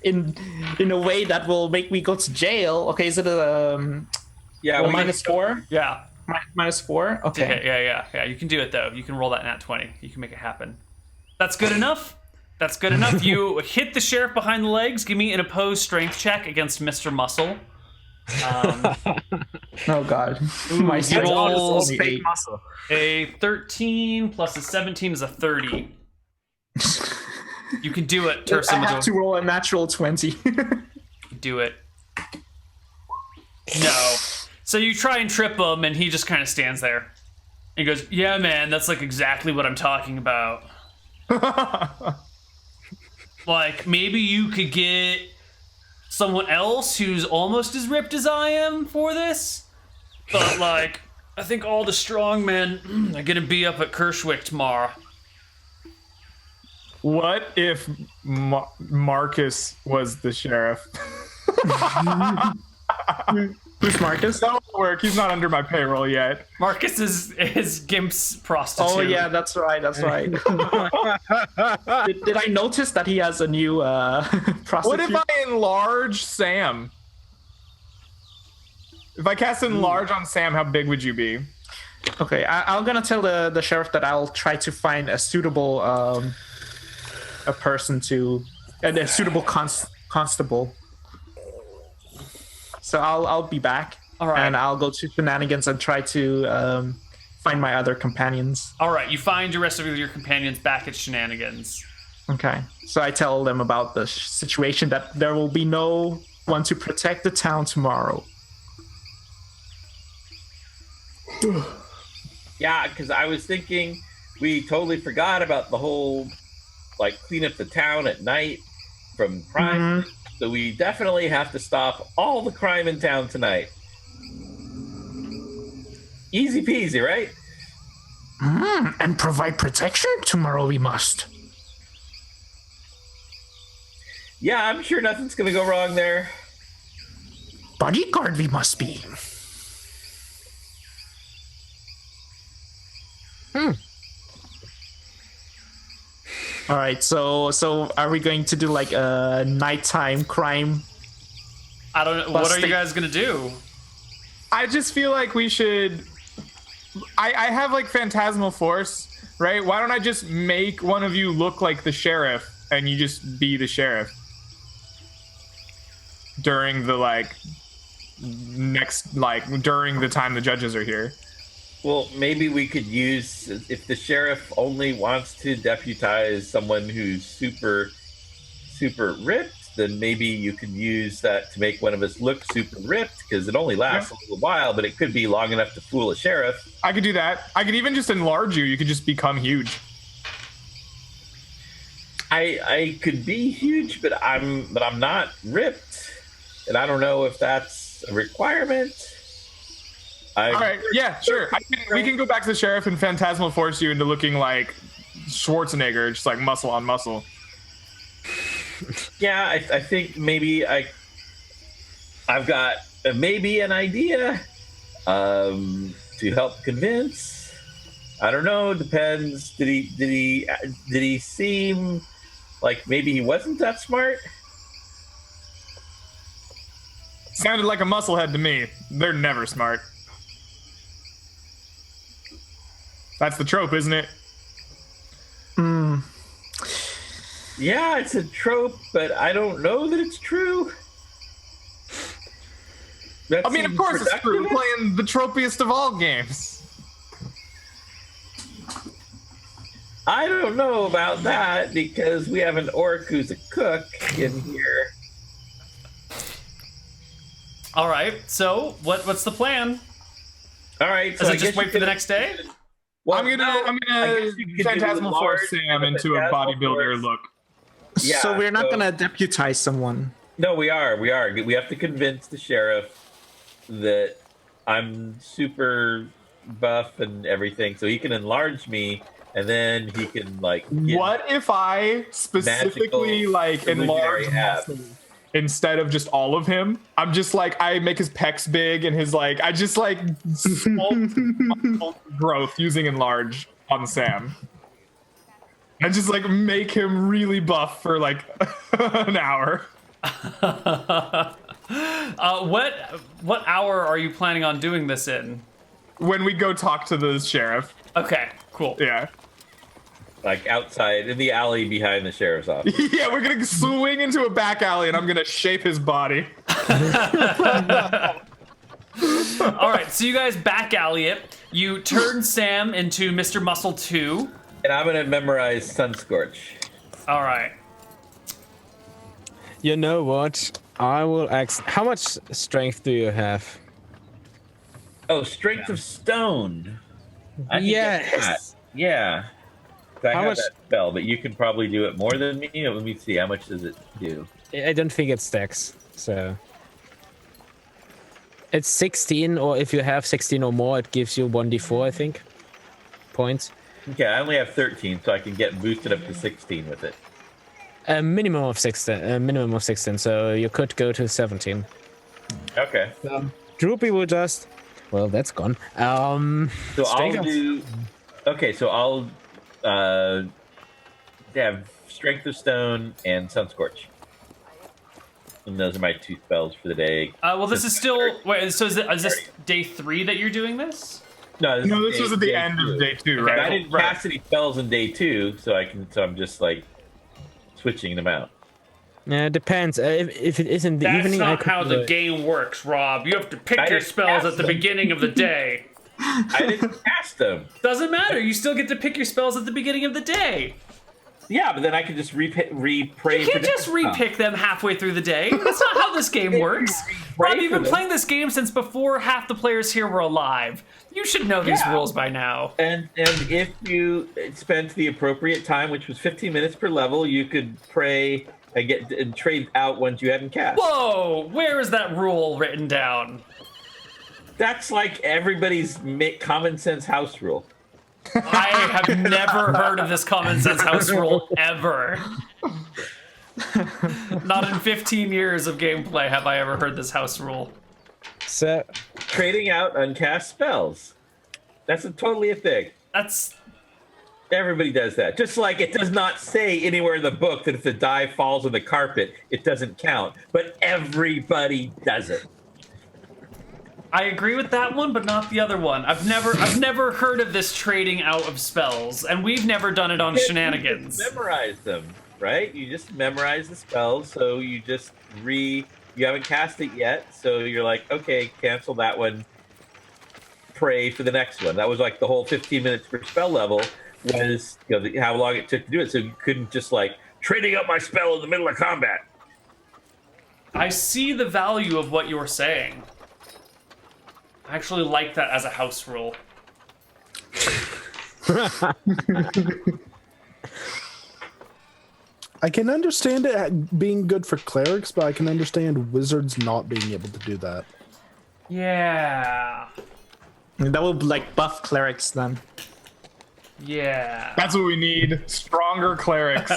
in a way that will make me go to jail. Okay, is it a Yeah, well, we -4? Yeah. -4? Okay. Yeah. You can do it though. You can roll that nat 20. You can make it happen. That's good enough. That's good enough. You hit the sheriff behind the legs. Give me an opposed strength check against Mr. Muscle. Oh god. My he strength rolls is only 8. A 13 plus a 17 is a 30. You can do it, I Tursim. have to roll a natural 20. Do it. No. So you try and trip him, and he just kind of stands there. He goes, "Yeah, man, that's like exactly what I'm talking about." Like, maybe you could get someone else who's almost as ripped as I am for this. But, like, I think all the strong men are gonna be up at Kershwick tomorrow. What if Marcus was the sheriff? Who's Marcus? That won't work. He's not under my payroll yet. Marcus is Gimp's prostitute. Oh yeah, that's right. That's right. did I notice that he has a new prostitute? What if I enlarge Sam? If I cast enlarge on Sam, how big would you be? Okay, I'm gonna tell the sheriff that I'll try to find a suitable a person to and a suitable constable. So I'll be back. All right. And I'll go to Shenanigans and try to find my other companions. All right, you find the rest of your companions back at Shenanigans. Okay. So I tell them about the situation, that there will be no one to protect the town tomorrow. Yeah, because I was thinking we totally forgot about the whole like clean up the town at night from crime. So we definitely have to stop all the crime in town tonight. Easy peasy, right? And provide protection? Tomorrow we must. Yeah, I'm sure nothing's gonna go wrong there. Bodyguard we must be. All right, so are we going to do like a nighttime crime? I don't know. What are you guys gonna do? I just feel like we should. I have like phantasmal force, right? Why don't I just make one of you look like the sheriff, and you just be the sheriff during the during the time the judges are here. Well, maybe we could use, if the sheriff only wants to deputize someone who's super ripped, then maybe you could use that to make one of us look super ripped, because it only lasts a little while, but it could be long enough to fool a sheriff. I could do that. I could even just enlarge you. You could just become huge. I could be huge, but I'm not ripped, and I don't know if that's a requirement. All right, yeah, sure. We can go back to the sheriff and phantasmal force you into looking like Schwarzenegger, just like muscle on muscle. Yeah, I think maybe I've got maybe an idea to help convince. I don't know. Depends. Did he seem like maybe he wasn't that smart? Sounded like a musclehead to me. They're never smart. That's the trope, isn't it? Yeah, it's a trope, but I don't know that it's true. I mean, of course it's true. We're playing the tropiest of all games. I don't know about that, because we have an orc who's a cook in here. All right. So what's the plan? All right. So Is I it just guess wait for the next day? Well, I'm gonna phantasmal force Sam into a bodybuilder look. Yeah, So we're not gonna deputize someone. No, we are. We have to convince the sheriff that I'm super buff and everything, so he can enlarge me, and then he can like. What if I specifically like enlarge muscle instead of just all of him? I'm just like, I make his pecs big and his like, I just like small muscle growth using enlarge on Sam. And just like make him really buff for like an hour. What hour are you planning on doing this in? When we go talk to the sheriff. Okay, cool. Yeah. Like outside in the alley behind the sheriff's office. Yeah, we're gonna swing into a back alley and I'm gonna shape his body. All right, so you guys back alley it. You turn Sam into Mr. Muscle 2. And I'm gonna memorize Sunscorch. All right. You know what? I will ask. How much strength do you have? Oh, Strength of Stone. I can get that. Yeah. I How have much- that spell, but you can probably do it more than me. Let me see. How much does it do? I don't think it stacks. So it's 16, or if you have 16 or more, it gives you 1d4, I think, points. Okay, I only have 13, so I can get boosted up to 16 with it. A minimum of 16. Minimum of 16. So you could go to 17. Okay. Droopy will just. Well, that's gone. So I'll strength- do. Okay, so I'll have Strength of Stone and Sunscorch. And those are my 2 spells for the day. Well, this is still. Wait, so is this day 3 that you're doing this? No, This was at the end of day 2, But I right? didn't cast any spells in day 2, so I'm just like switching them out. Yeah, it depends. If it is in the That's evening, I not could how do the it. game works, Rob. You have to pick I your didn't spells cast at the them. beginning of the day. I didn't cast them. Doesn't matter. You still get to pick your spells at the beginning of the day. Yeah, but then I can just re-pray. You can't just repick them halfway through the day. That's not how this game works. Rob, you've been playing this game since before half the players here were alive. You should know these rules by now. And if you spent the appropriate time, which was 15 minutes per level, you could pray and trade out ones you hadn't cast. Whoa! Where is that rule written down? That's like everybody's common sense house rule. I have never heard of this common sense house rule ever. Not in 15 years of gameplay have I ever heard this house rule. So, Trading out uncast spells. That's totally a thing. Everybody does that. Just like it does not say anywhere in the book that if the die falls on the carpet, it doesn't count. But everybody does it. I agree with that one, but not the other one. I've never heard of this trading out of spells, and we've never done it on Shenanigans. You memorize them, right? You just memorize the spells, so you just you haven't cast it yet, so you're like, okay, cancel that one. Pray for the next one. That was like the whole 15 minutes per spell level was how long it took to do it. So you couldn't just like trading out my spell in the middle of combat. I see the value of what you're saying. I actually like that as a house rule. I can understand it being good for clerics, but I can understand wizards not being able to do that. Yeah. That would like buff clerics then. Yeah. That's what we need. Stronger clerics.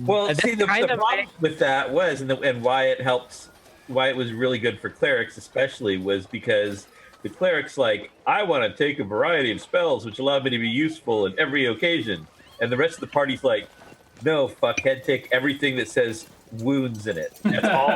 Well, see, the problem with that was, and why it helps, why it was really good for clerics especially, was because the cleric's like, I want to take a variety of spells which allow me to be useful in every occasion. And the rest of the party's like, no, fuckhead, take everything that says wounds in it. That's all.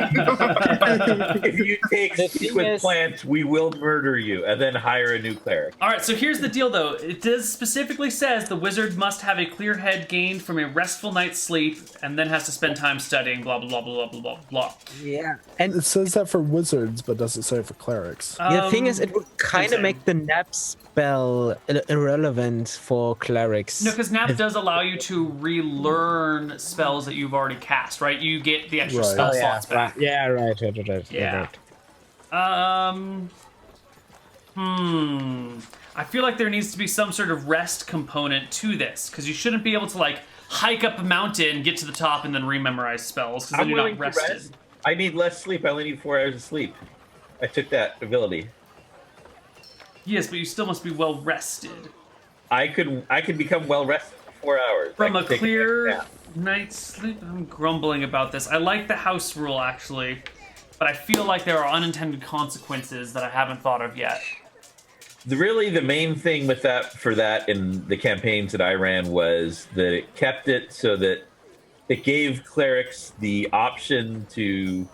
If you take stick with plants, we will murder you, and then hire a new cleric. All right, so here's the deal, though. It does specifically says the wizard must have a clear head gained from a restful night's sleep, and then has to spend time studying. Blah blah blah blah blah blah blah. yeah. And It says that for wizards, but doesn't say it for clerics. the thing is, it would kind of insane. make the nap spell irrelevant for clerics. No, because nap does allow you to relearn spells that you've already cast, right? You get the extra Right. spell Oh, yeah, slots back. right. Yeah, right. Yeah. Right. I feel like there needs to be some sort of rest component to this, because you shouldn't be able to like hike up a mountain, get to the top, and then rememorize spells, because then I'm you're willing not to rested. rest. I need less sleep. I only need 4 hours of sleep. I took that ability. Yes, but you still must be well rested. I could become well rested for 4 hours. From I a could take clear nap. night's sleep, I'm grumbling about this. I like the house rule, actually, but I feel like there are unintended consequences that I haven't thought of yet. Really, the main thing with that in the campaigns that I ran was that it kept it so that it gave clerics the option to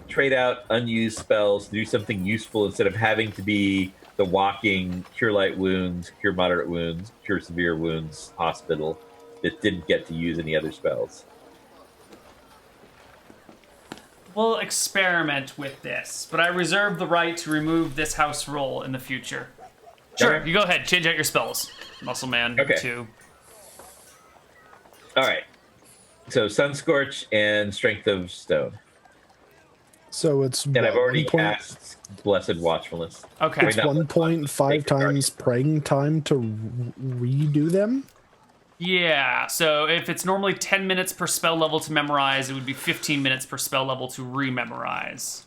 trade out unused spells to do something useful instead of having to be the walking cure light wounds, cure moderate wounds, cure severe wounds hospital that didn't get to use any other spells. We'll experiment with this, but I reserve the right to remove this house rule in the future. Sure, Okay. you go ahead. Change out your spells. Muscle Man, Okay. 2. All right. So Sunscorch and Strength of Stone. So it's And I've already 1 point, cast Blessed Watchfulness. Okay. Wait, no. 1.5 times praying time to redo them. Yeah, so if it's normally 10 minutes per spell level to memorize, it would be 15 minutes per spell level to rememorize.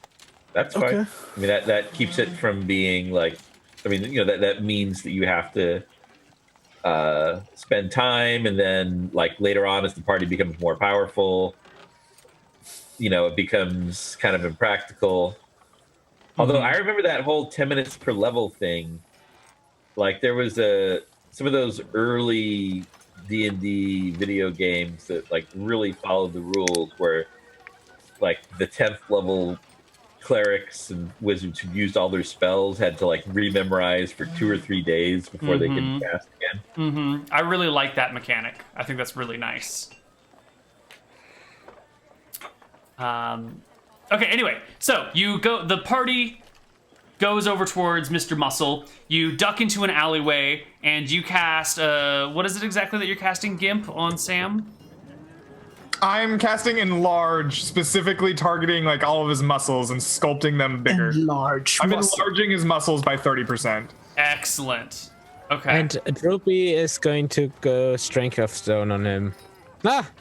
That's fine. Okay. I mean, that keeps it from being like, I mean, you know, that means that you have to spend time, and then like later on as the party becomes more powerful, you know, it becomes kind of impractical. Although I remember that whole 10 minutes per level thing. Like there was some of those early D&D video games that like really followed the rules where like the 10th level clerics and wizards who used all their spells had to like rememorize for 2 or 3 days before they could cast again. I really like that mechanic. I think that's really nice. Okay, anyway, so the party goes over towards Mr. Muscle. You duck into an alleyway, and you cast, what is it exactly that you're casting, Gimp, on Sam? I'm casting Enlarge, specifically targeting like all of his muscles and sculpting them bigger. Large. I'm enlarging his muscles by 30%. Excellent. Okay. And Droopy is going to go Strength of Stone on him.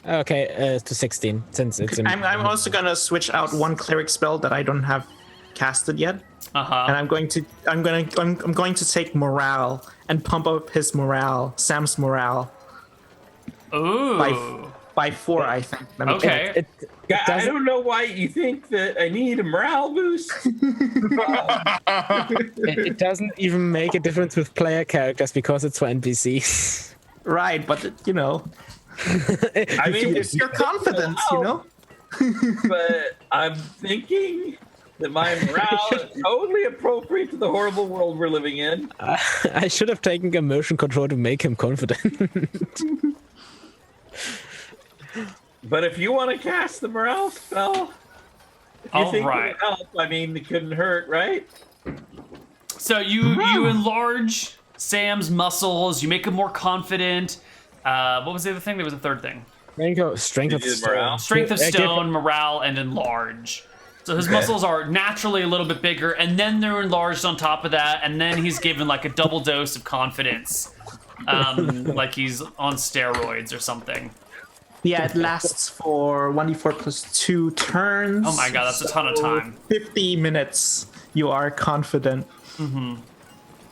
Okay, to 16 since it's. I'm also gonna switch out one cleric spell that I don't have casted yet, and I'm going to take morale and pump up his morale, Sam's morale. Ooh. By 4, I think. Okay. I don't know why you think that I need a morale boost. It doesn't even make a difference with player characters because it's for NPCs. Right, but I mean, it's your confidence, But I'm thinking that my morale is totally appropriate to the horrible world we're living in. I should have taken emotion control to make him confident. But if you want to cast the morale spell, if you think it would help, I mean, it couldn't hurt, right? So you enlarge Sam's muscles. You make him more confident. What was the other thing? There was a third thing. Strength of morale? Stone. Strength of Stone, morale, and enlarge. So his muscles are naturally a little bit bigger, and then they're enlarged on top of that, and then he's given like a double dose of confidence, like he's on steroids or something. Yeah, it lasts for 1d4 plus 2 turns. Oh my god, that's a ton of time. 50 minutes. You are confident. All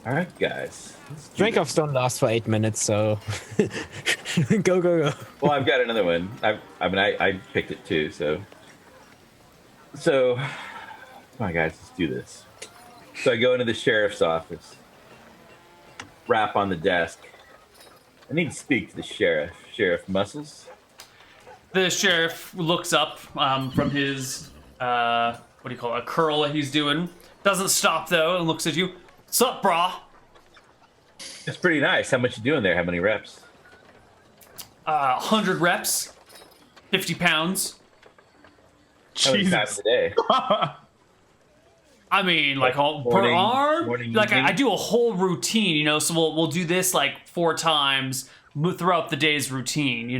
right, guys. Strength of Stone lasts for 8 minutes, so go. Well, I've got another one. I picked it too, So, come on, guys, let's do this. So I go into the sheriff's office, rap on the desk. I need to speak to the sheriff. Sheriff Muscles. The sheriff looks up from his, what do you call it, a curl that he's doing. Doesn't stop, though, and looks at you. Sup, brah? That's pretty nice. How much you doing there? How many reps? 100 reps, 50 pounds. How many times a day? I mean, like all per morning, arm. morning, Like evening? I do a whole routine, So we'll do this like 4 times throughout the day's routine, You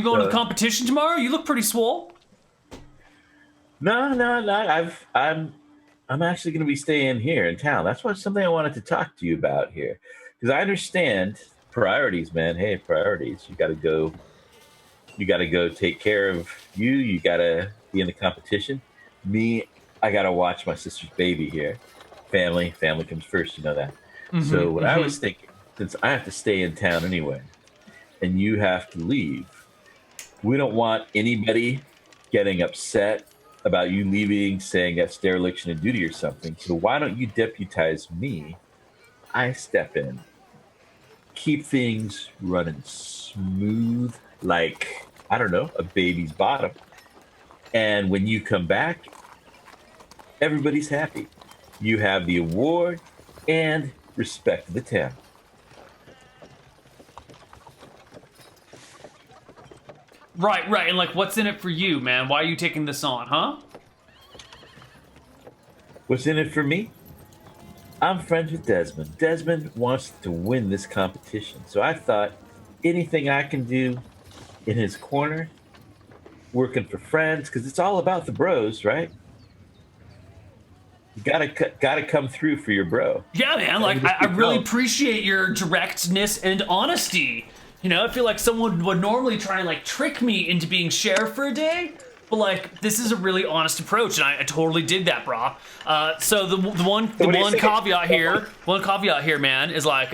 going to the competition tomorrow? You look pretty swole. No. I'm actually going to be staying here in town. That's something I wanted to talk to you about here, because I understand priorities, man. Hey, priorities. You got to go. You got to go take care of you. You got to be in the competition. Me, I got to watch my sister's baby here. Family comes first. You know that. So what I was thinking, since I have to stay in town anyway, and you have to leave, we don't want anybody getting upset about you leaving, saying that's dereliction of duty or something. So why don't you deputize me? I step in, keep things running smooth, like, I don't know, a baby's bottom. And when you come back, everybody's happy. You have the award and respect of the town. Right. And like, what's in it for you, man? Why are you taking this on, huh? What's in it for me? I'm friends with Desmond. Desmond wants to win this competition. So I thought anything I can do in his corner, working for friends, because it's all about the bros, right? You gotta come through for your bro. Yeah, man. Like, I really appreciate your directness and honesty. I feel like someone would normally try and like trick me into being sheriff for a day, but like this is a really honest approach, and I totally dig that, brah. So the one caveat here, man, is like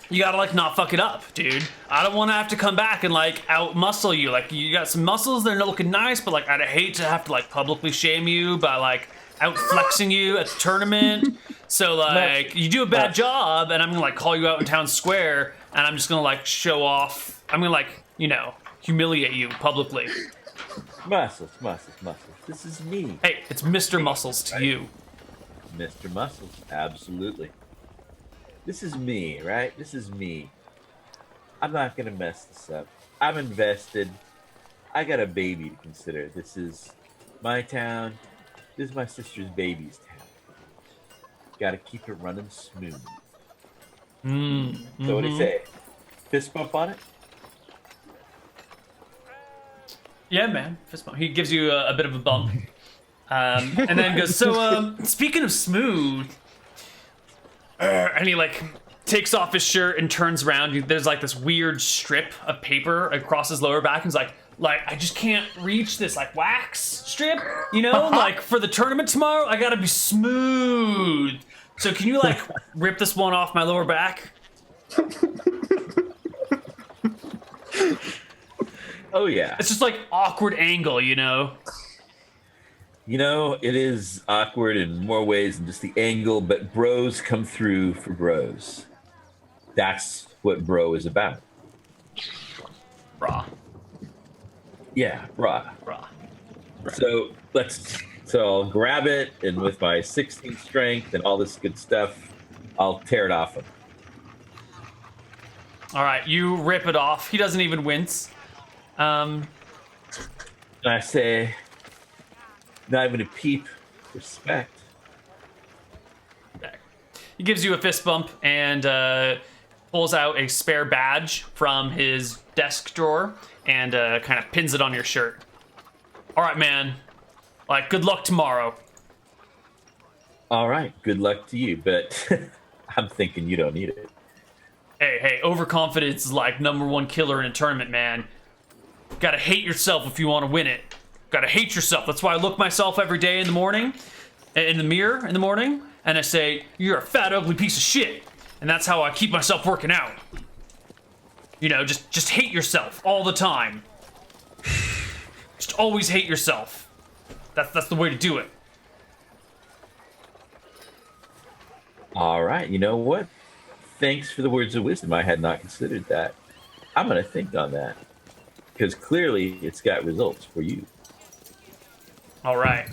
you gotta like not fuck it up, dude. I don't want to have to come back and like out muscle you. Like you got some muscles, they're not looking nice, but like I'd hate to have to like publicly shame you by like out flexing you at the tournament. So like you do a bad job, and I'm gonna like call you out in town square. And I'm just gonna like show off. I'm gonna like, humiliate you publicly. Muscles. This is me. Hey, it's Mr. Muscles to you. Mr. Muscles, absolutely. This is me, right? This is me. I'm not gonna mess this up. I'm invested. I got a baby to consider. This is my town. This is my sister's baby's town. Gotta keep it running smooth. So what do you say? Fist bump on it? Yeah, man. Fist bump. He gives you a bit of a bump. And then goes, so, speaking of smooth, and he like takes off his shirt and turns around. There's like this weird strip of paper across his lower back, and he's like I just can't reach this like wax strip, you know, like for the tournament tomorrow, I gotta be smooth. So can you like rip this one off my lower back? Oh yeah. It's just like awkward angle, you know. You know, it is awkward in more ways than just the angle, but bros come through for bros. That's what bro is about. Raw. Yeah, raw. Raw. So I'll grab it, and with my 16 strength and all this good stuff, I'll tear it off him. All right, you rip it off. He doesn't even wince. And I say, not even a peep, respect. He gives you a fist bump and pulls out a spare badge from his desk drawer and kind of pins it on your shirt. All right, man. Like, good luck tomorrow. All right, good luck to you, but I'm thinking you don't need it. Hey, overconfidence is like #1 killer in a tournament, man. Gotta hate yourself if you want to win it. Gotta hate yourself. That's why I look myself every day in the morning, in the mirror in the morning, and I say, you're a fat, ugly piece of shit. And that's how I keep myself working out. You know, just hate yourself all the time. Just always hate yourself. That's the way to do it. All right, you know what? Thanks for the words of wisdom. I had not considered that. I'm going to think on that. Because clearly it's got results for you. All right.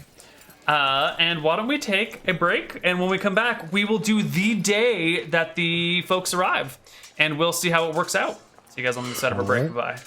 And why don't we take a break? And when we come back, we will do the day that the folks arrive. And we'll see how it works out. See you guys on the side of a break. All right. Bye.